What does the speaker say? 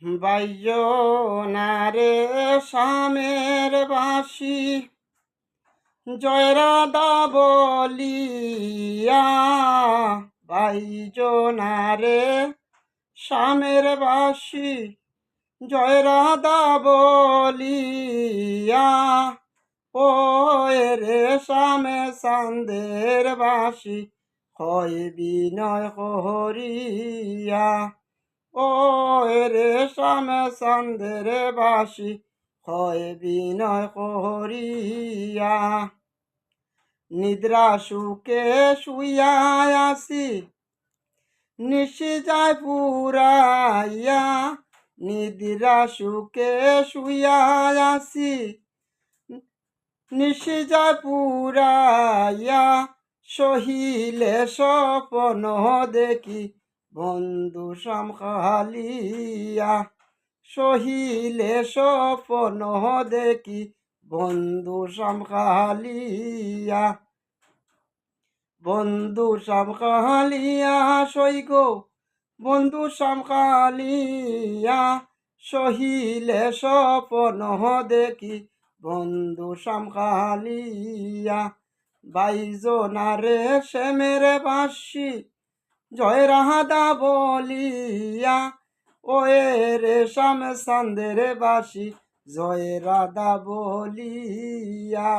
বাইজনারে শামের বাসি জয় রাধা বলিয়া, বাইজনারে শামের বাসি জয় রাধা বলিয়া, ও রে শামে সান্দের বাসি হয় বিনয় হরিয়া, ও রে শামে সান্দের বাসি হয় বিনয় করিয়া। নিদ্রা সুখে শুইয়া আসি নিশি যায় পুরাইয়া, নিদ্রা সুখে শুইয়া আসি নিশি যায় পুরাইয়া, সহিলে স্বপ্ন দেখি বন্ধু সমখালিয়া, সহিলে স্বপ্ন দেখি বন্ধু সমখালিয়া, বন্ধু সমখালিয়া সই গো বন্ধু সমখালিয়া, সহিলে স্বপ্ন দেখি বন্ধু সমখালিয়া। বাইজনারে শ্যামের বাঁশি জয় রাধা বলিয়া, ও রে শ্যাম সান্দের বাসি জয় রাধা বলিয়া।